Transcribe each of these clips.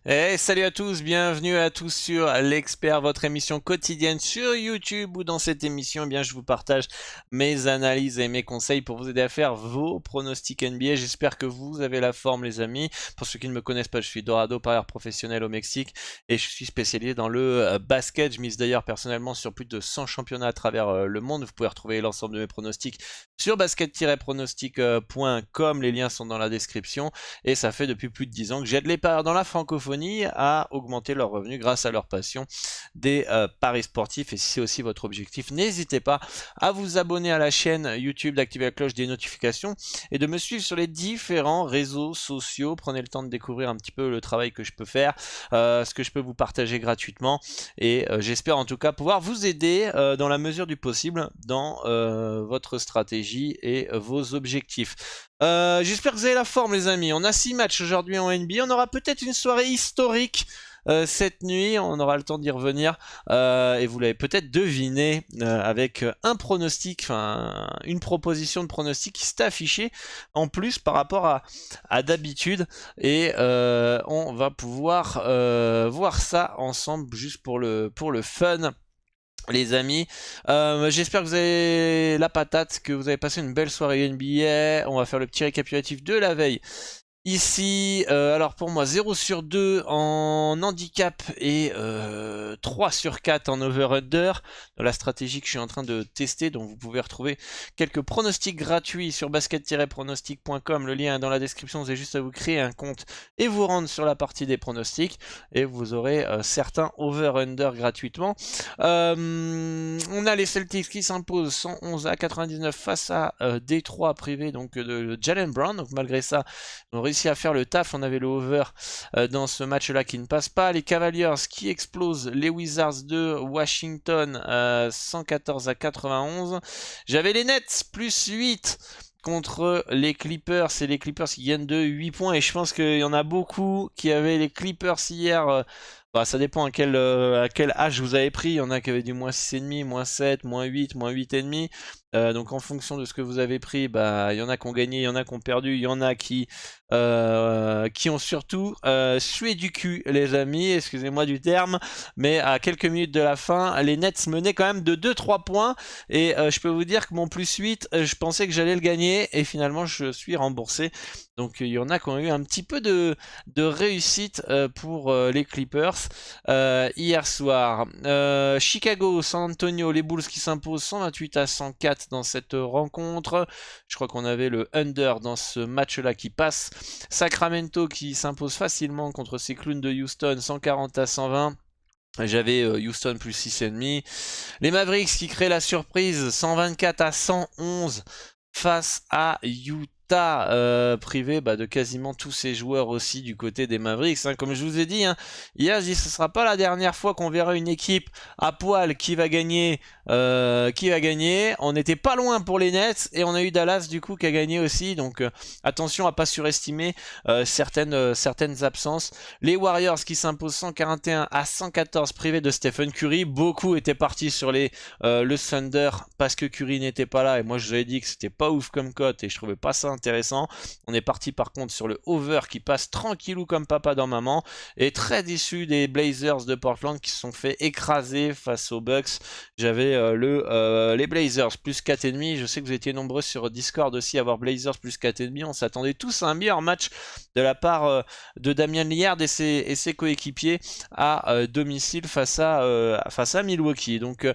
Et salut à tous, bienvenue à tous sur l'Expert, votre émission quotidienne sur YouTube où dans cette émission, eh bien, je vous partage mes analyses et mes conseils pour vous aider à faire vos pronostics NBA. J'espère que vous avez la forme les amis. Pour ceux qui ne me connaissent pas, je suis Dorado, parieur professionnel au Mexique et je suis spécialisé dans le basket. Je mise d'ailleurs personnellement sur plus de 100 championnats à travers le monde. Vous pouvez retrouver l'ensemble de mes pronostics sur basket-pronostic.com. Les liens sont dans la description. Et ça fait depuis plus de 10 ans que j'aide les parieurs dans la francophonie à augmenter leurs revenus grâce à leur passion des paris sportifs. Et si c'est aussi votre objectif, n'hésitez pas à vous abonner à la chaîne YouTube, d'activer la cloche des notifications et de me suivre sur les différents réseaux sociaux. Prenez le temps de découvrir un petit peu le travail que je peux faire, ce que je peux vous partager gratuitement. Et j'espère en tout cas pouvoir vous aider dans la mesure du possible dans votre stratégie et vos objectifs. J'espère que vous avez la forme les amis. On a 6 matchs aujourd'hui en NBA. On aura peut-être une soirée historique cette nuit. On aura le temps d'y revenir. Et vous l'avez peut-être deviné avec un pronostic, enfin une proposition de pronostic qui s'est affichée en plus par rapport à d'habitude. Et on va pouvoir voir ça ensemble juste pour le fun. Les amis, j'espère que vous avez la patate, que vous avez passé une belle soirée NBA. On va faire le petit récapitulatif de la veille. Ici, alors pour moi 0 sur 2 en handicap et 3 sur 4 en over-under dans la stratégie que je suis en train de tester. Donc vous pouvez retrouver quelques pronostics gratuits sur basket-pronostic.com. Le lien est dans la description, vous avez juste à vous créer un compte et vous rendre sur la partie des pronostics et vous aurez certains over-under gratuitement. On a les Celtics qui s'imposent 111 à 99 face à Détroit privé donc de Jalen Brown. Donc malgré ça, on réussi à faire le taf. On avait le over dans ce match-là qui ne passe pas. Les Cavaliers qui explosent les Wizards de Washington 114 à 91. J'avais les Nets plus 8 contre les Clippers. C'est les Clippers qui gagnent de 8 points. Et je pense qu'il y en a beaucoup qui avaient les Clippers hier. Bah, ça dépend à quel âge vous avez pris. Il y en a qui avaient du moins 6,5, moins 7, moins 8, moins 8,5. Donc en fonction de ce que vous avez pris, bah, il y en a qui ont gagné, il y en a qui ont perdu, il y en a qui ont surtout sué du cul, les amis, excusez-moi du terme, mais à quelques minutes de la fin, les Nets menaient quand même de 2-3 points, et je peux vous dire que mon plus 8, je pensais que j'allais le gagner, et finalement je suis remboursé. Donc il y en a qui ont eu un petit peu de réussite pour les Clippers hier soir. Chicago, San Antonio, les Bulls qui s'imposent 128 à 104 dans cette rencontre. Je crois qu'on avait le under dans ce match-là qui passe. Sacramento qui s'impose facilement contre ces clowns de Houston 140 à 120. J'avais Houston plus 6,5. Les Mavericks qui créent la surprise 124 à 111 face à Utah. Privé de quasiment tous ses joueurs aussi du côté des Mavericks. Comme je vous ai dit, hier, je dis ce sera pas la dernière fois qu'on verra une équipe à poil qui va gagner. On n'était pas loin pour les Nets et on a eu Dallas du coup qui a gagné aussi. Donc attention à pas surestimer certaines absences. Les Warriors qui s'imposent 141 à 114 privés de Stephen Curry. Beaucoup étaient partis sur le Thunder parce que Curry n'était pas là et moi je vous avais dit que c'était pas ouf comme cote et je trouvais pas ça intéressant. On est parti par contre sur le over qui passe tranquillou comme papa dans maman et très déçu des Blazers de Portland qui se sont fait écraser face aux Bucks. J'avais les Blazers plus 4,5. Je sais que vous étiez nombreux sur Discord aussi à avoir Blazers plus 4,5. On s'attendait tous à un meilleur match de la part de Damian Lillard et ses coéquipiers à domicile face à Milwaukee. Donc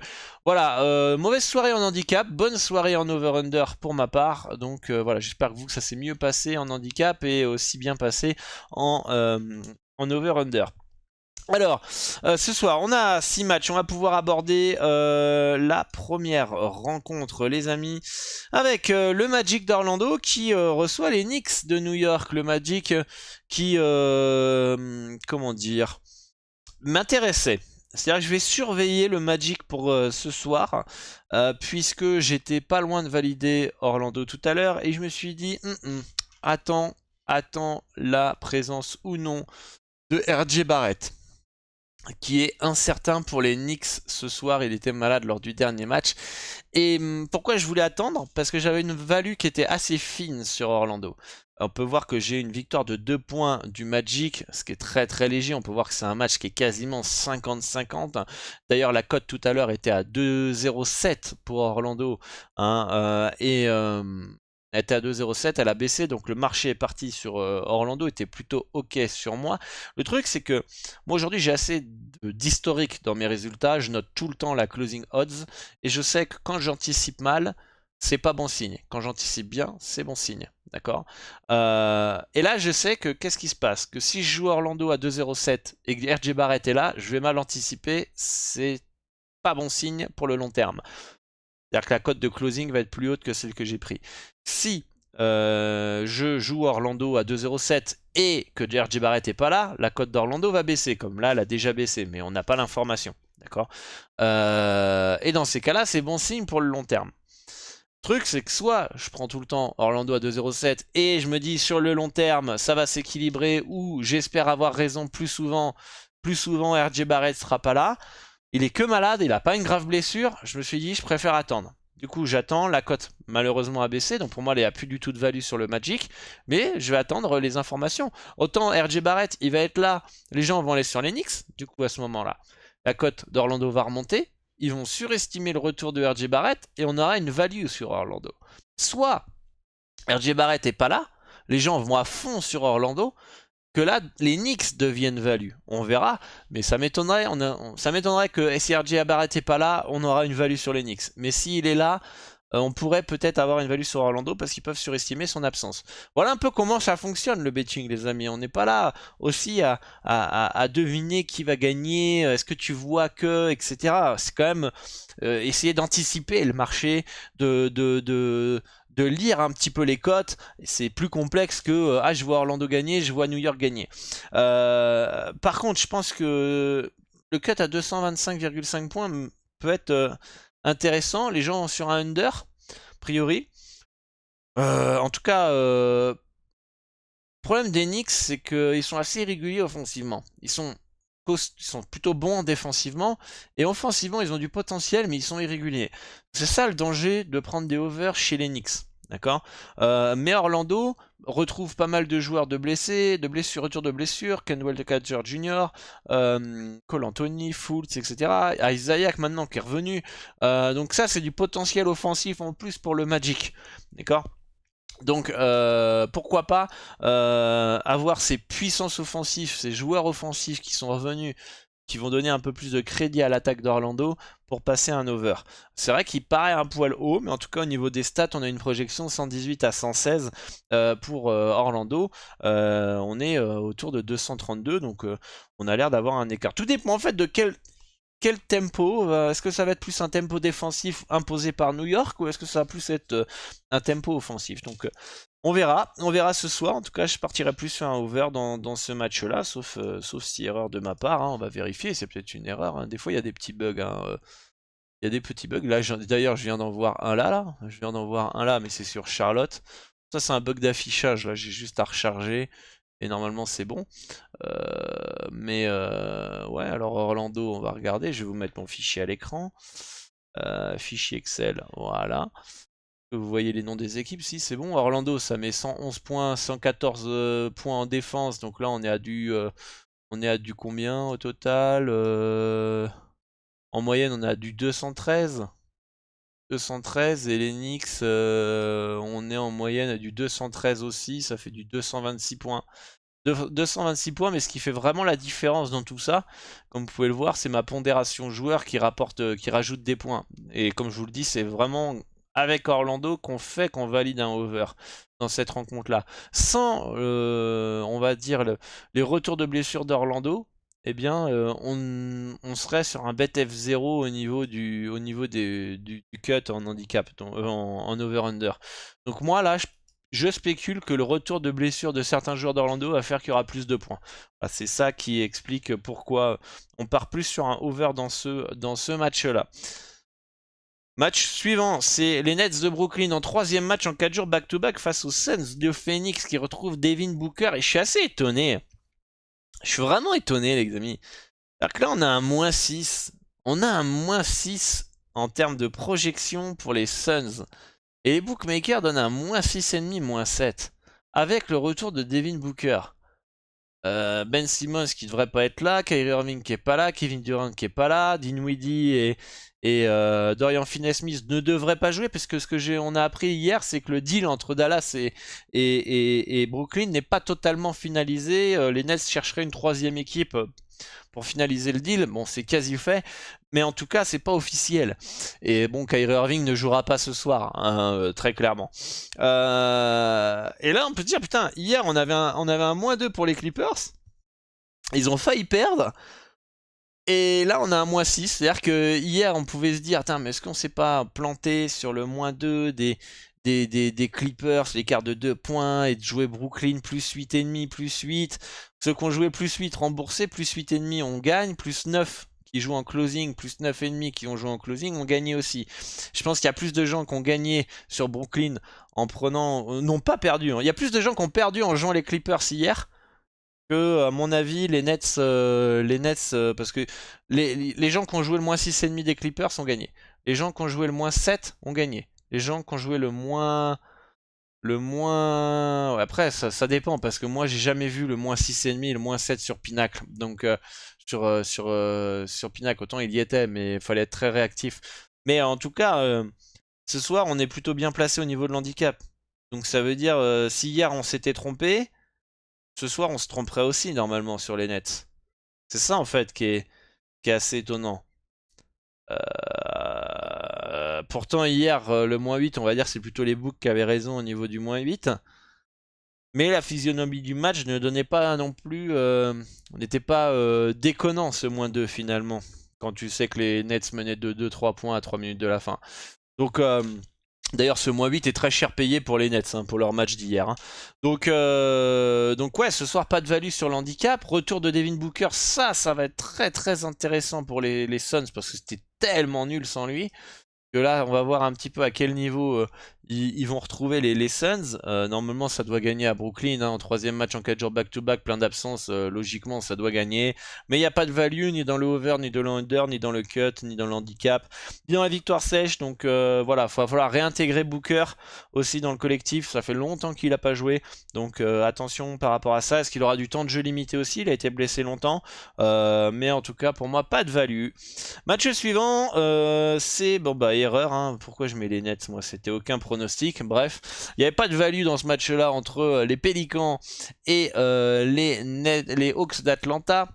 voilà, mauvaise soirée en handicap, bonne soirée en over-under pour ma part. Donc voilà, j'espère que vous, que ça s'est mieux passé en handicap et aussi bien passé en over-under. Alors, ce soir, on a 6 matchs. On va pouvoir aborder la première rencontre, les amis, avec le Magic d'Orlando qui reçoit les Knicks de New York. Le Magic qui, comment dire, m'intéressait. C'est-à-dire que je vais surveiller le Magic pour ce soir, puisque j'étais pas loin de valider Orlando tout à l'heure, et je me suis dit, attends la présence ou non de RJ Barrett. qui est incertain pour les Knicks ce soir. Il était malade lors du dernier match. Et pourquoi je voulais attendre? Parce que j'avais une value qui était assez fine sur Orlando. On peut voir que j'ai une victoire de 2 points du Magic, ce qui est très très léger. On peut voir que c'est un match qui est quasiment 50-50. D'ailleurs, la cote tout à l'heure était à 2,07 pour Orlando. Hein, elle était à 2,07, elle a baissé, donc le marché est parti sur Orlando, était plutôt ok sur moi. Le truc, c'est que moi aujourd'hui j'ai assez d'historique dans mes résultats, je note tout le temps la closing odds, et je sais que quand j'anticipe mal, c'est pas bon signe. Quand j'anticipe bien, c'est bon signe. D'accord. Et là, je sais que qu'est-ce qui se passe? Que si je joue Orlando à 2,07 et que RJ Barrett est là, je vais mal anticiper, c'est pas bon signe pour le long terme. C'est-à-dire que la cote de closing va être plus haute que celle que j'ai pris. Si je joue Orlando à 2,07 et que RJ Barrett n'est pas là, la cote d'Orlando va baisser. Comme là, elle a déjà baissé, mais on n'a pas l'information. D'accord. Et dans ces cas-là, c'est bon signe pour le long terme. Le truc, c'est que soit je prends tout le temps Orlando à 2,07 et je me dis sur le long terme, ça va s'équilibrer, ou j'espère avoir raison plus souvent RJ Barrett sera pas là. Il est que malade, il n'a pas une grave blessure. Je me suis dit, je préfère attendre. Du coup, j'attends. La cote, malheureusement, a baissé. Donc pour moi, elle n'a plus du tout de value sur le Magic. Mais je vais attendre les informations. Autant RJ Barrett, il va être là. Les gens vont aller sur les Knicks. Du coup, à ce moment-là, la cote d'Orlando va remonter. Ils vont surestimer le retour de RJ Barrett. Et on aura une value sur Orlando. Soit RJ Barrett n'est pas là. Les gens vont à fond sur Orlando. Que là, les Knicks deviennent value. On verra, mais ça m'étonnerait. Ça m'étonnerait que si RJ Barrett n'est pas là, on aura une value sur les Knicks. Mais s'il est là, on pourrait peut-être avoir une value sur Orlando parce qu'ils peuvent surestimer son absence. Voilà un peu comment ça fonctionne le betting, les amis. On n'est pas là aussi à deviner qui va gagner, est-ce que tu vois que, etc. C'est quand même essayer d'anticiper le marché, de lire un petit peu les cotes. C'est plus complexe que je vois Orlando gagner, je vois New York gagner. Par contre, je pense que le cut à 225,5 points peut être intéressant. Les gens sur un under, a priori. En tout cas, le problème des Knicks, c'est qu'ils sont assez irréguliers offensivement. Ils sont plutôt bons défensivement, et offensivement, ils ont du potentiel, mais ils sont irréguliers. C'est ça le danger de prendre des overs chez les Knicks. D'accord. Mais Orlando retrouve pas mal de joueurs de blessures, retour de blessures, Ken Walker Jr., Cole Anthony, Fultz, etc. Isaiah maintenant qui est revenu. Donc ça, c'est du potentiel offensif en plus pour le Magic. D'accord. Donc pourquoi pas avoir ces puissances offensives, ces joueurs offensifs qui sont revenus, qui vont donner un peu plus de crédit à l'attaque d'Orlando pour passer un over. C'est vrai qu'il paraît un poil haut, mais en tout cas au niveau des stats, on a une projection 118 à 116 pour Orlando. On est autour de 232, donc on a l'air d'avoir un écart. Tout dépend en fait de quel tempo. Est-ce que ça va être plus un tempo défensif imposé par New York, ou est-ce que ça va plus être un tempo offensif? Donc on verra ce soir. En tout cas, je partirai plus sur un over dans ce match-là, sauf si erreur de ma part, hein. On va vérifier, c'est peut-être une erreur, hein. Des fois, il y a des petits bugs, hein. Il y a des petits bugs. Là, d'ailleurs, je viens d'en voir un là. Je viens d'en voir un là, mais c'est sur Charlotte. Ça, c'est un bug d'affichage. Là, j'ai juste à recharger. Et normalement, c'est bon. Ouais, alors Orlando, on va regarder. Je vais vous mettre mon fichier à l'écran. Fichier Excel, voilà. Vous voyez les noms des équipes, si c'est bon. Orlando, ça met 111 points, 114 points en défense. Donc là, on est à du combien au total? En moyenne, on est à du 213. 213 et les Knicks, on est en moyenne à du 213 aussi. Ça fait du 226 points. 226 points, mais ce qui fait vraiment la différence dans tout ça, comme vous pouvez le voir, c'est ma pondération joueur qui rajoute des points. Et comme je vous le dis, c'est vraiment avec Orlando qu'on valide un over dans cette rencontre-là. Sans, on va dire, les retours de blessure d'Orlando, eh bien, on serait sur un bet F0 au niveau du cut en handicap, en over-under. Donc moi, là, je spécule que le retour de blessure de certains joueurs d'Orlando va faire qu'il y aura plus de points. C'est ça qui explique pourquoi on part plus sur un over dans ce match-là. Match suivant, c'est les Nets de Brooklyn en 3e match en 4 jours back-to-back face aux Suns de Phoenix qui retrouvent Devin Booker. Et je suis assez étonné. Je suis vraiment étonné, les amis. Alors que là, on a un -6. On a un -6 en termes de projection pour les Suns. Et les bookmakers donnent un -6,5, -7. Avec le retour de Devin Booker. Ben Simmons qui devrait pas être là, Kyrie Irving qui est pas là, Kevin Durant qui est pas là, Dinwiddie et Dorian Finney-Smith ne devraient pas jouer parce que on a appris hier, c'est que le deal entre Dallas et Brooklyn n'est pas totalement finalisé. Les Nets chercheraient une troisième équipe pour finaliser le deal. Bon, c'est quasi fait, mais en tout cas, c'est pas officiel. Et bon, Kyrie Irving ne jouera pas ce soir, hein, très clairement. Et là, on peut dire, putain, hier, on avait un -2 pour les Clippers. Ils ont failli perdre. Et là, on a un -6. C'est-à-dire que hier, on pouvait se dire, mais est-ce qu'on s'est pas planté sur le -2 des Clippers, l'écart de 2 points, et de jouer Brooklyn plus 8,5, plus 8. Ceux qui ont joué plus 8 remboursés, plus 8,5 on gagne, plus 9 qui jouent en closing, plus 9,5 qui ont joué en closing, ont gagné aussi. Je pense qu'il y a plus de gens qui ont gagné sur Brooklyn en prenant... n'ont pas perdu. Hein. Il y a plus de gens qui ont perdu en jouant les Clippers hier que, à mon avis, les Nets, parce que les gens qui ont joué le -6,5 des Clippers ont gagné. Les gens qui ont joué le -7 ont gagné. Les gens qui ont joué le moins... Ouais, après, ça dépend, parce que moi, j'ai jamais vu le -6,5 et le -7 sur Pinacle. Donc, sur Pinacle, autant il y était, mais il fallait être très réactif. Mais en tout cas, ce soir, on est plutôt bien placé au niveau de l'handicap. Donc, ça veut dire, si hier on s'était trompé, ce soir, on se tromperait aussi, normalement, sur les Nets. C'est ça, en fait, qui est assez étonnant. Pourtant, hier, le -8, on va dire, c'est plutôt les books qui avaient raison au niveau du -8. Mais la physionomie du match ne donnait pas non plus... n'était pas déconnant, ce -2, finalement. Quand tu sais que les Nets menaient de 2-3 points à 3 minutes de la fin. Donc... D'ailleurs, ce -8 est très cher payé pour les Nets, hein, pour leur match d'hier. Hein. Donc ouais, ce soir, pas de value sur l'handicap. Retour de Devin Booker, ça va être très très intéressant pour les Suns, parce que c'était tellement nul sans lui. Que là, on va voir un petit peu à quel niveau ils vont retrouver les Suns. Normalement, ça doit gagner à Brooklyn, hein, en troisième match en 4 jours back-to-back, plein d'absences. Logiquement, ça doit gagner. Mais il n'y a pas de value ni dans le over, ni dans le under, ni dans le cut, ni dans le handicap, ni dans la victoire sèche. Donc voilà, il va falloir réintégrer Booker aussi dans le collectif. Ça fait longtemps qu'il n'a pas joué. Donc attention par rapport à ça. Est-ce qu'il aura du temps de jeu limité aussi? Il a été blessé longtemps. Mais en tout cas, pour moi, pas de value. Match suivant, c'est... Bon bah erreur, hein. Pourquoi je mets les Nets? Moi c'était aucun pronostic, bref. Il n'y avait pas de value dans ce match-là entre les Pélicans et les Hawks d'Atlanta.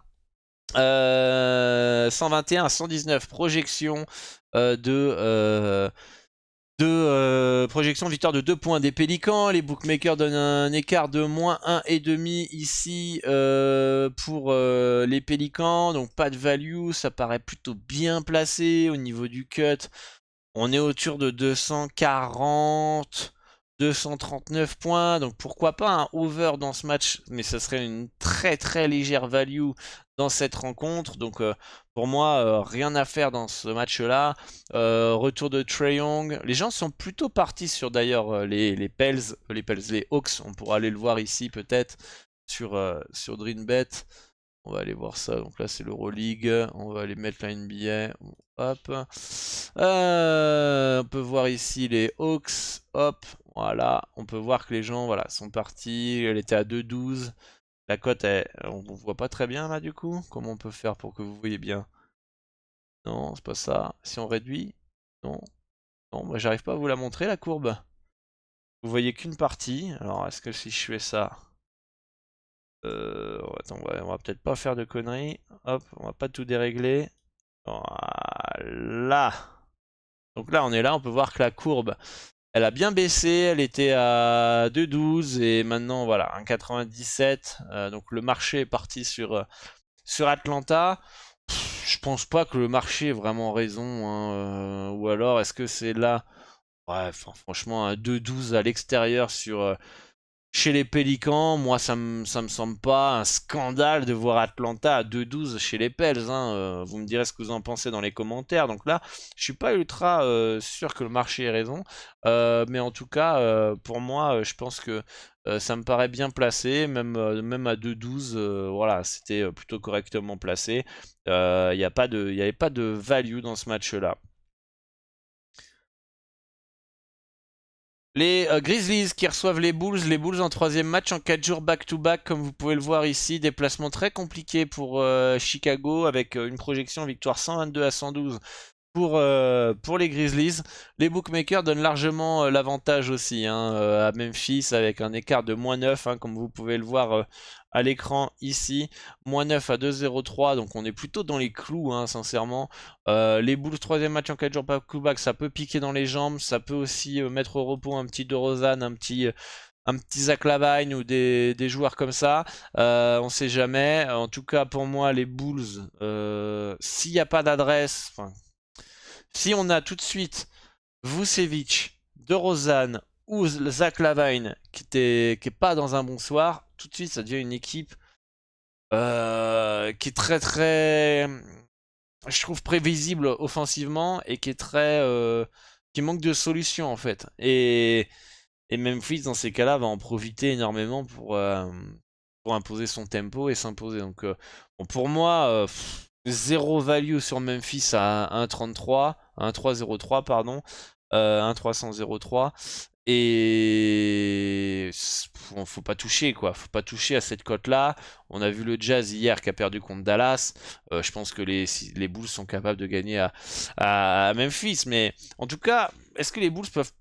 121 à 119, projection projection victoire de 2 points des Pélicans. Les bookmakers donnent un écart de -1,5 ici pour les Pélicans. Donc pas de value, ça paraît plutôt bien placé au niveau du cut. On est autour de 240, 239 points. Donc pourquoi pas un over dans ce match, mais ça serait une très très légère value dans cette rencontre. Donc pour moi, rien à faire dans ce match-là. Retour de Trae Young. Les gens sont plutôt partis sur d'ailleurs les Hawks. On pourra aller le voir ici peut-être sur DreamBet. On va aller voir ça. Donc là, c'est l'Euroleague. On va aller mettre la NBA. Hop. On peut voir ici les Hawks. Hop. Voilà. On peut voir que les gens voilà, sont partis. Elle était à 2,12. La cote, on ne voit pas très bien là du coup. Comment on peut faire pour que vous voyez bien? Non, c'est pas ça. Si on réduit. Non. Non, moi j'arrive pas à vous la montrer la courbe. Vous voyez qu'une partie. Alors est-ce que si je fais ça... attends, on va peut-être pas faire de conneries. Hop, on va pas tout dérégler. Voilà. Donc là, on est là, on peut voir que la courbe, elle a bien baissé. Elle était à 2,12 et maintenant, voilà, 1,97. Donc le marché est parti sur Atlanta. Je pense pas que le marché ait vraiment raison. Hein, ou alors, est-ce que c'est là... Ouais, franchement, un 2,12 à l'extérieur Chez les Pélicans, moi ça me semble pas un scandale de voir Atlanta à 2-12 chez les Pels, hein. Vous me direz ce que vous en pensez dans les commentaires. Donc là, je suis pas ultra sûr que le marché ait raison. Mais en tout cas, pour moi, je pense que ça me paraît bien placé. Même à 2-12, voilà, c'était plutôt correctement placé. Il n'y avait pas de value dans ce match-là. Les Grizzlies qui reçoivent les Bulls en troisième match en 4 jours back-to-back, comme vous pouvez le voir ici. Déplacement très compliqué pour Chicago avec une projection victoire 122 à 112 pour les Grizzlies. Les bookmakers donnent largement l'avantage aussi, hein, à Memphis avec un écart de -9, hein, comme vous pouvez le voir à l'écran ici. -9 à 2,03, donc on est plutôt dans les clous, hein, sincèrement. Les Bulls, troisième match en 4 jours back-to-back, ça peut piquer dans les jambes, ça peut aussi mettre au repos un petit DeRozan, un petit Zach LaVine ou des joueurs comme ça. On sait jamais. En tout cas, pour moi, les Bulls, s'il n'y a pas d'adresse, si on a tout de suite Vucevic, DeRozan ou Zach LaVine qui est pas dans un bon soir, tout de suite ça devient une équipe qui est très, je trouve prévisible offensivement et qui est qui manque de solutions en fait. Et Memphis dans ces cas-là va en profiter énormément pour imposer son tempo et s'imposer. Donc bon, pour moi, zéro value sur Memphis à 1,33, 1,303 pardon, 1,303. Et faut pas toucher quoi, faut pas toucher à cette cote là. On a vu le Jazz hier qui a perdu contre Dallas. Je pense que les Bulls sont capables de gagner à Memphis. Mais en tout cas, est-ce que les Bulls peuvent...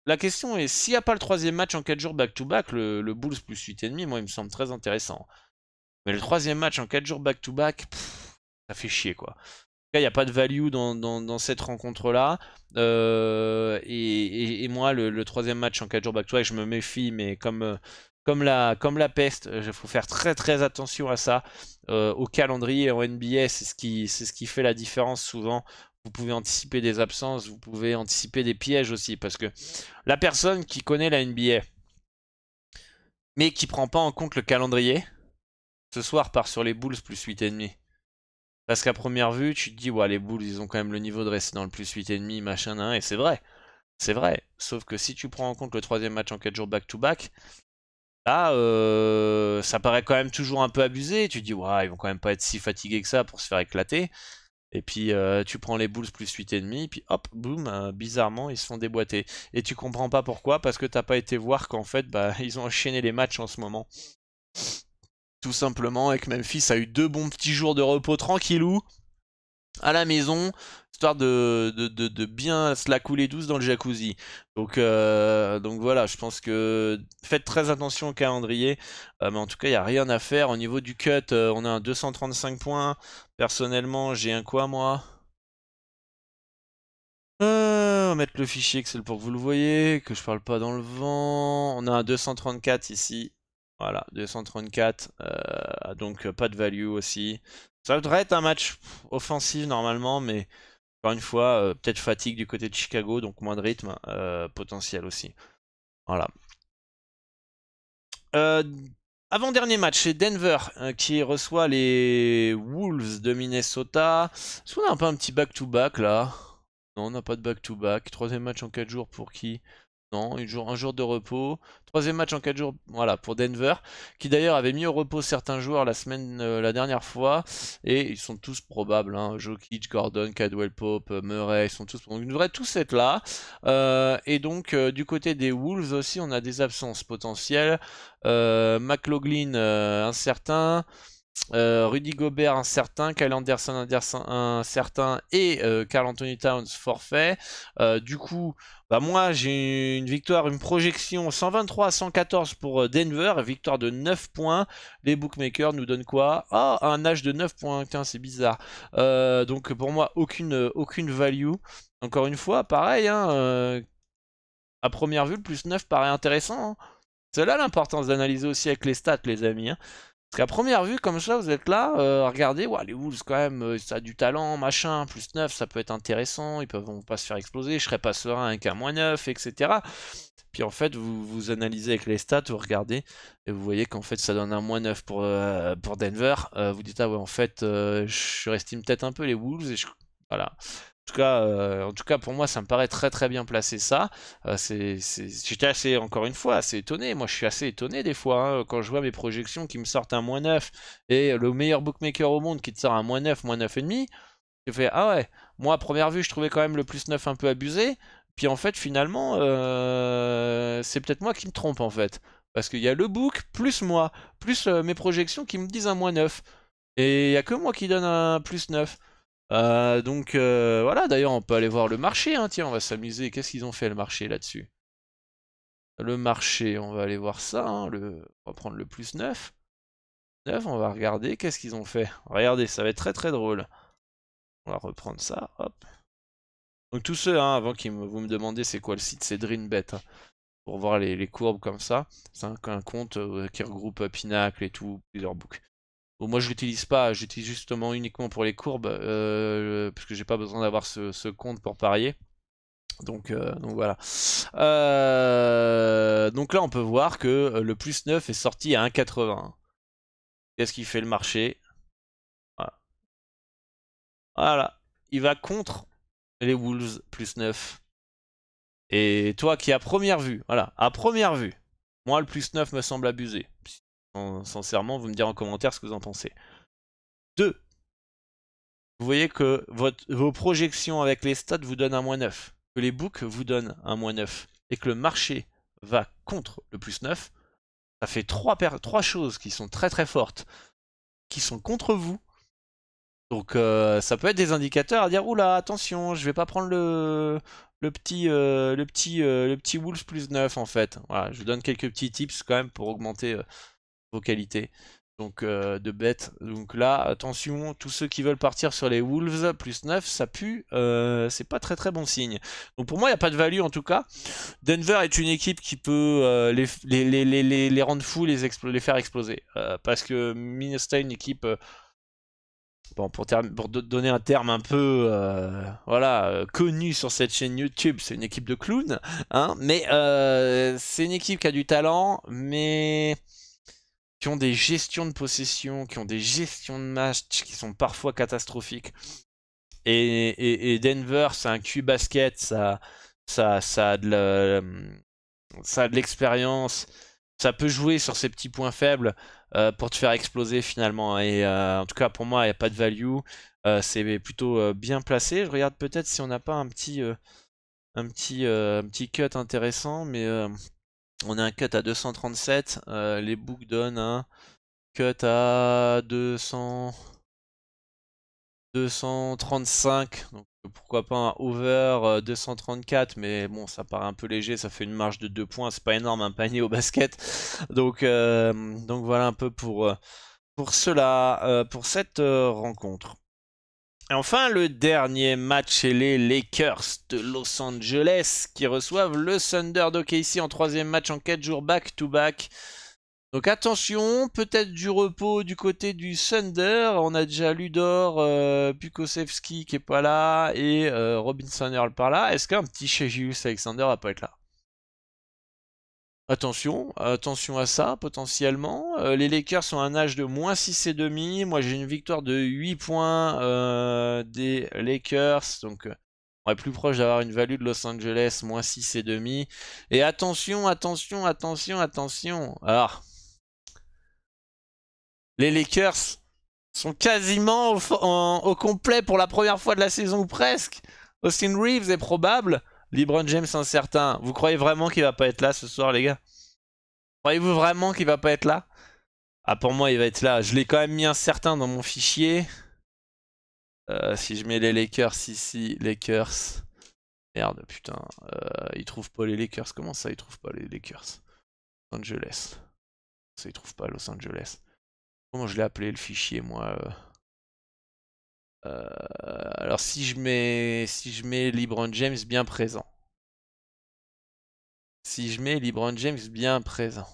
La question est, s'il n'y a pas le troisième match en 4 jours back-to-back, le Bulls plus 8,5, moi il me semble très intéressant. Mais le troisième match en 4 jours back-to-back, ça fait chier quoi. Il n'y a pas de value dans cette rencontre-là. Et moi, le troisième match en 4 jours back-to-back, je me méfie, mais comme la peste, il faut faire très très attention à ça. Au calendrier en NBA, c'est ce qui fait la différence souvent. Vous pouvez anticiper des absences, vous pouvez anticiper des pièges aussi, parce que la personne qui connaît la NBA, mais qui prend pas en compte le calendrier, ce soir part sur les Bulls plus 8,5. Parce qu'à première vue, tu te dis, ouais, les Bulls, ils ont quand même le niveau de rester dans le plus 8,5, machin, hein, et c'est vrai. C'est vrai. Sauf que si tu prends en compte le troisième match en 4 jours back-to-back, là, ça paraît quand même toujours un peu abusé. Tu te dis, ouais, ils vont quand même pas être si fatigués que ça pour se faire éclater. Et puis, tu prends les Bulls plus 8,5, puis hop, boum, bizarrement, ils se font déboîter. Et tu comprends pas pourquoi, parce que t'as pas été voir qu'en fait, bah, ils ont enchaîné les matchs en ce moment. Tout simplement, et que Memphis a eu 2 bons petits jours de repos tranquillou à la maison, histoire de bien se la couler douce dans le jacuzzi. Donc voilà, je pense que faites très attention au calendrier, mais en tout cas, il n'y a rien à faire. Au niveau du cut, on a un 235 points. Personnellement, j'ai un quoi, moi? On va mettre le fichier Excel pour que vous le voyez, que je parle pas dans le vent. On a un 234 ici. Voilà, 234. Donc pas de value aussi. Ça devrait être un match offensif normalement, mais encore une fois, peut-être fatigue du côté de Chicago, donc moins de rythme potentiel aussi. Voilà. Avant-dernier match, c'est Denver qui reçoit les Wolves de Minnesota. Est-ce qu'on a un peu un petit back-to-back là? Non, on n'a pas de back-to-back. Troisième match en 4 jours pour qui? Non, un jour de repos. Troisième match en 4 jours, voilà, pour Denver, qui d'ailleurs avait mis au repos certains joueurs la dernière fois, et ils sont tous probables, hein, Jokic, Gordon, Caldwell Pope, Murray, ils sont tous, donc ils devraient tous être là. Et donc du côté des Wolves aussi, on a des absences potentielles. McLaughlin incertain. Rudy Gobert incertain, Kyle Anderson incertain et Karl Anthony Towns forfait. Du coup, bah moi j'ai une victoire, une projection 123 à 114 pour Denver, victoire de 9 points. Les bookmakers nous donnent quoi? Ah, un âge de 9 points, tiens c'est bizarre. Donc pour moi aucune value. Encore une fois, pareil, hein, à première vue, le plus 9 paraît intéressant, hein. C'est là l'importance d'analyser aussi avec les stats, les amis, hein. Parce qu'à première vue, comme ça, vous êtes là, regardez, ouais, les Wolves quand même, ça a du talent, machin, plus 9, ça peut être intéressant, ils vont pas se faire exploser, je serais pas serein avec un -9, etc. Puis en fait, vous analysez avec les stats, vous regardez, et vous voyez qu'en fait ça donne un -9 pour Denver. Vous dites, ah ouais, en fait, je surestime peut-être un peu les Wolves, et voilà. En tout cas, pour moi, ça me paraît très très bien placé ça. J'étais assez, encore une fois, assez étonné. Moi, je suis assez étonné des fois, hein, quand je vois mes projections qui me sortent un -9 et le meilleur bookmaker au monde qui te sort un -9, -9,5. Je fais, ah ouais, moi à première vue, je trouvais quand même le +9 un peu abusé. Puis en fait, finalement, c'est peut-être moi qui me trompe en fait. Parce qu'il y a le book, plus moi, plus mes projections qui me disent un -9. Et il n'y a que moi qui donne un +9. Donc voilà, d'ailleurs on peut aller voir le marché, hein. Tiens, on va s'amuser. Qu'est-ce qu'ils ont fait le marché là-dessus? Le marché, on va aller voir ça, hein. On va prendre le +9. 9, on va regarder qu'est-ce qu'ils ont fait. Regardez, ça va être très très drôle. On va reprendre ça, hop. Donc tous ceux, hein, avant vous me demandez c'est quoi le site, c'est Dreambet, hein, pour voir les courbes comme ça. C'est un compte qui regroupe Pinacle et tout, plusieurs books. Bon, moi je l'utilise pas, j'utilise justement uniquement pour les courbes, parce que j'ai pas besoin d'avoir ce compte pour parier. Donc voilà. Donc là on peut voir que le +9 est sorti à 1,80. Qu'est-ce qui fait le marché? Voilà. Voilà. Il va contre les Wolves +9. Et toi qui à première vue, voilà, à première vue, moi le +9 me semble abusé. Sincèrement, vous me direz en commentaire ce que vous en pensez. 2. Vous voyez que vos projections avec les stats vous donnent un -9, que les books vous donnent un -9, et que le marché va contre le +9, ça fait trois choses qui sont très très fortes, qui sont contre vous. Donc ça peut être des indicateurs à dire, oula, attention, je vais pas prendre le petit Wolves +9 en fait. Voilà, je vous donne quelques petits tips quand même pour augmenter vos qualités. Donc de bêtes. Donc là, attention, tous ceux qui veulent partir sur les Wolves +9, ça pue, c'est pas très très bon signe. Donc pour moi, il n'y a pas de value en tout cas. Denver est une équipe qui peut les rendre fous, les faire exploser. Parce que Minnesota est une équipe, bon, pour donner un terme un peu voilà, connu sur cette chaîne YouTube, c'est une équipe de clowns, hein, mais c'est une équipe qui a du talent, mais qui ont des gestions de possession, qui ont des gestions de match qui sont parfois catastrophiques. Et Denver, c'est un Q basket, ça a de l'expérience, ça peut jouer sur ses petits points faibles pour te faire exploser finalement. Et en tout cas, pour moi, il n'y a pas de value. C'est plutôt bien placé. Je regarde peut-être si on n'a pas un petit cut intéressant, mais on a un cut à 237. Les books donnent un cut à 235. Donc pourquoi pas un over 234, mais bon, ça paraît un peu léger, ça fait une marge de 2 points, c'est pas énorme un panier au basket. Donc voilà un peu pour cela, pour cette rencontre. Et enfin, le dernier match, c'est les Lakers de Los Angeles qui reçoivent le Thunder d'OKC en troisième match en 4 jours back-to-back. Donc attention, peut-être du repos du côté du Thunder. On a déjà Ludor, Pukosevski qui est pas là et Robinson Earl par là. Est-ce qu'un petit Shaigius Alexander va pas être là? Attention, attention à ça potentiellement. Les Lakers ont un âge de -6,5. Moi j'ai une victoire de 8 points des Lakers. Donc on est plus proche d'avoir une value de Los Angeles, -6,5. Et attention, attention, attention, attention. Alors, les Lakers sont quasiment au complet pour la première fois de la saison ou presque. Austin Reeves est probable. LeBron James incertain. Vous croyez vraiment qu'il va pas être là ce soir, les gars? Croyez-vous vraiment qu'il va pas être là? Ah, pour moi, il va être là. Je l'ai quand même mis incertain dans mon fichier. Si je mets les Lakers ici, Lakers. Merde, putain. Ils trouvent pas les Lakers. Comment ça, ils trouvent pas les Lakers? Los Angeles. Ça, ils trouvent pas Los Angeles. Comment je l'ai appelé le fichier, moi? Alors si je mets LeBron James bien présent. Si je mets LeBron James bien présent.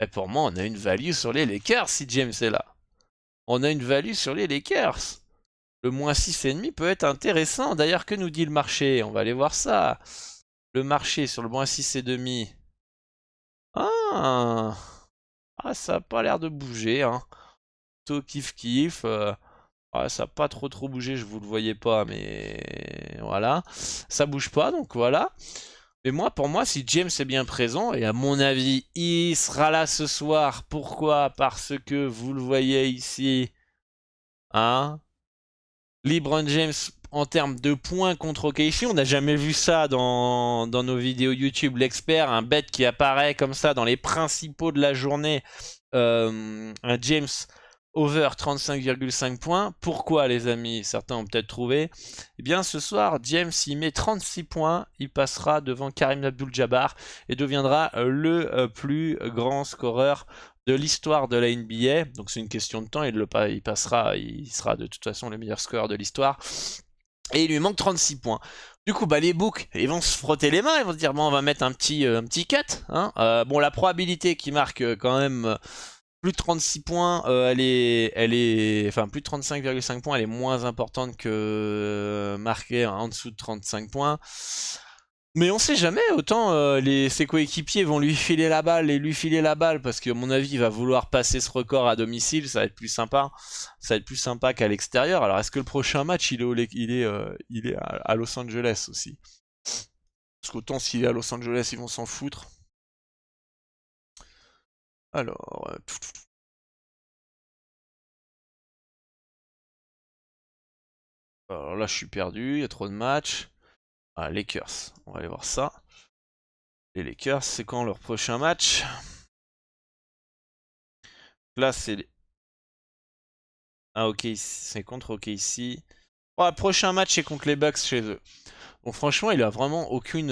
Et pour moi, on a une value sur les Lakers si James est là. On a une value sur les Lakers. Le moins 6,5 peut être intéressant. D'ailleurs, que nous dit le marché? On va aller voir ça. Le marché sur le moins 6,5. Ah, ça n'a pas l'air de bouger. Hein. Plutôt kiff. Ça n'a pas trop bougé, je vous le voyais pas, mais voilà. Ça bouge pas, donc voilà. Mais moi, pour moi, si James est bien présent, et à mon avis, il sera là ce soir. Pourquoi? Parce que vous le voyez ici. Hein? LeBron James, en termes de points contre OKC, on n'a jamais vu ça dans nos vidéos YouTube. L'expert, un bet qui apparaît comme ça dans les principaux de la journée. Un James over 35,5 points. Pourquoi, les amis? Certains ont peut-être trouvé. Eh bien, ce soir, James, il met 36 points. Il passera devant Karim Abdul-Jabbar et deviendra le plus grand scoreur de l'histoire de la NBA. Donc, c'est une question de temps. Il sera de toute façon le meilleur scoreur de l'histoire. Et il lui manque 36 points. Du coup, les books, ils vont se frotter les mains, ils vont se dire, bon, on va mettre un petit cut. Hein. Bon, la probabilité qu'il marque quand même plus de 36 points, enfin plus de 35,5 points, elle est moins importante que marquer en dessous de 35 points. Mais on sait jamais, autant ses coéquipiers vont lui filer la balle parce que à mon avis il va vouloir passer ce record à domicile, ça va être plus sympa. Ça va être plus sympa qu'à l'extérieur. Alors est-ce que le prochain match il est à Los Angeles aussi? Parce qu'autant s'il est à Los Angeles ils vont s'en foutre. Alors... Alors là je suis perdu, il y a trop de matchs. Ah, Lakers, on va aller voir ça. Les Lakers, c'est quand leur prochain match? Là, c'est... Ah, ok, c'est contre OKC. Oh, le prochain match, c'est contre les Bucks chez eux. Bon, franchement, il a vraiment aucune...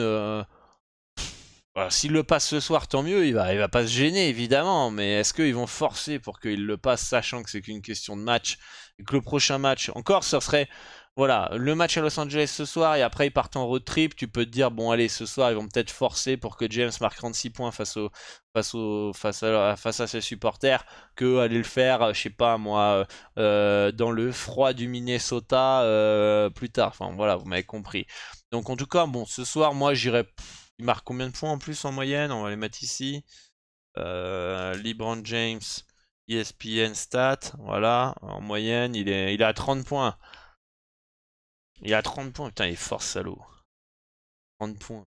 Voilà, s'il le passe ce soir, tant mieux, il va pas se gêner, évidemment. Mais est-ce qu'ils vont forcer pour qu'il le passe, sachant que c'est qu'une question de match? Et que le prochain match, encore, ça serait... Voilà, le match à Los Angeles ce soir et après ils partent en road trip. Tu peux te dire, bon allez, ce soir ils vont peut-être forcer pour que James marque 36 points face à ses supporters, que aller le faire, je sais pas moi, dans le froid du Minnesota plus tard. Enfin voilà, vous m'avez compris. Donc en tout cas, bon, ce soir, moi j'irai. Il marque combien de points en plus en moyenne? On va les mettre ici. LeBron James, ESPN Stat, voilà, en moyenne, il est à 30 points. Il a 30 points, putain, il est fort salaud. 30 points.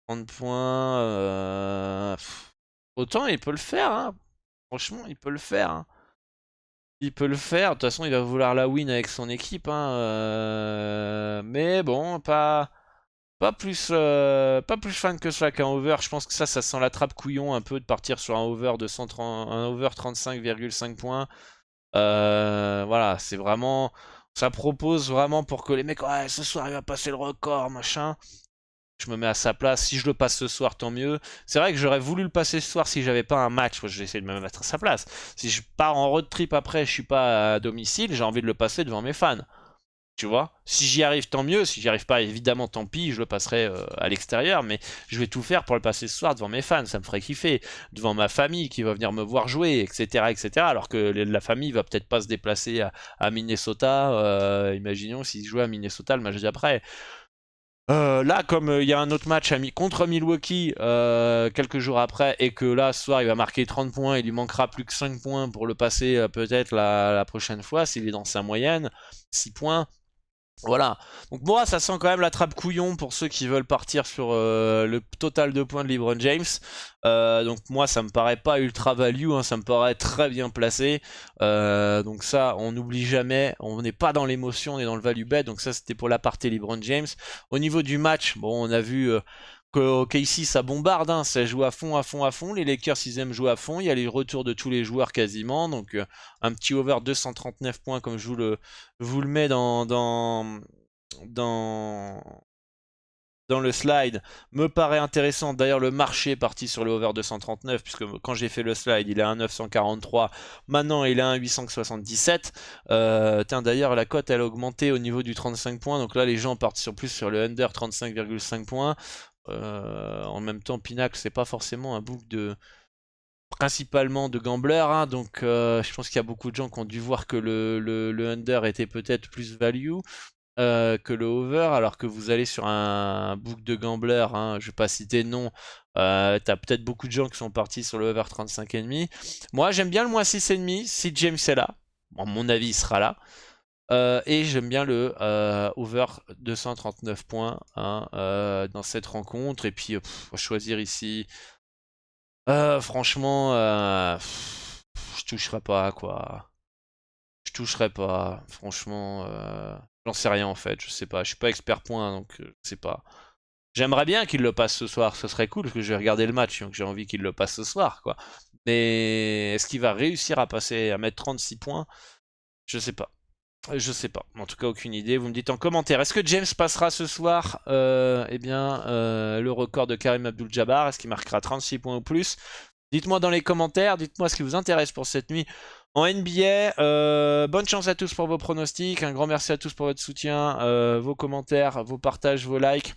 30 points. Autant il peut le faire, hein. Franchement, il peut le faire. Hein. Il peut le faire. De toute façon, il va vouloir la win avec son équipe. Hein. Mais bon, pas plus fan que ça qu'un over. Je pense que ça sent la trappe couillon un peu de partir sur un over de 130, un over 35,5 points. Voilà, c'est vraiment... Ça propose vraiment pour que les mecs, ouais, ce soir il va passer le record, machin. Je me mets à sa place. Si je le passe ce soir, tant mieux. C'est vrai que j'aurais voulu le passer ce soir si j'avais pas un match. Moi, je vais essayer de me mettre à sa place. Si je pars en road trip après, je suis pas à domicile, j'ai envie de le passer devant mes fans. Tu vois? Si j'y arrive, tant mieux. Si j'y arrive pas, évidemment, tant pis, je le passerai à l'extérieur. Mais je vais tout faire pour le passer ce soir devant mes fans. Ça me ferait kiffer. Devant ma famille qui va venir me voir jouer, etc. etc. Alors que la famille va peut-être pas se déplacer à Minnesota. Imaginons s'ils jouaient à Minnesota le match d'après. Là, comme il y a un autre match contre Milwaukee quelques jours après, et que là, ce soir, il va marquer 30 points, il lui manquera plus que 5 points pour le passer peut-être la prochaine fois, s'il est dans sa moyenne, 6 points. Voilà, donc moi ça sent quand même la trappe couillon pour ceux qui veulent partir sur le total de points de LeBron James. Donc moi ça me paraît pas ultra value, hein, ça me paraît très bien placé. Donc ça on n'oublie jamais, on n'est pas dans l'émotion, on est dans le value bet. Donc ça c'était pour la partie LeBron James. Au niveau du match, bon on a vu que KC ça bombarde, hein, ça joue à fond. Les Lakers ils aiment jouer à fond, il y a les retours de tous les joueurs quasiment. Donc un petit over 239 points comme je vous le mets dans le slide me paraît intéressant. D'ailleurs le marché est parti sur le over 239 puisque quand j'ai fait le slide il est à 943, maintenant il est à 877. Tiens d'ailleurs la cote elle a augmenté au niveau du 35 points, donc là les gens partent plus sur le under 35,5 points. En même temps Pinacle c'est pas forcément un book de principalement de gamblers, hein, donc je pense qu'il y a beaucoup de gens qui ont dû voir que le under était peut-être plus value que le over, alors que vous allez sur un book de gambler, hein, je vais pas citer de nom, t'as peut-être beaucoup de gens qui sont partis sur le over 35,5. Moi j'aime bien le moins 6,5 si James est là, à mon avis il sera là. Et j'aime bien le over 239 points, hein, dans cette rencontre. Et puis choisir ici, franchement, je toucherai pas quoi. Je toucherai pas, franchement. J'en sais rien en fait, je sais pas. Je suis pas expert point, donc je sais pas. J'aimerais bien qu'il le passe ce soir, ce serait cool parce que je vais regarder le match, donc j'ai envie qu'il le passe ce soir, quoi. Mais est-ce qu'il va réussir à passer, à mettre 36 points? Je sais pas. Je sais pas. En tout cas, aucune idée. Vous me dites en commentaire. Est-ce que James passera ce soir eh bien, le record de Karim Abdul-Jabbar? Est-ce qu'il marquera 36 points ou plus? Dites-moi dans les commentaires. Dites-moi ce qui vous intéresse pour cette nuit en NBA. Bonne chance à tous pour vos pronostics. Un grand merci à tous pour votre soutien, vos commentaires, vos partages, vos likes.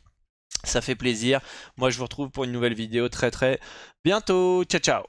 Ça fait plaisir. Moi, je vous retrouve pour une nouvelle vidéo très bientôt. Ciao, ciao.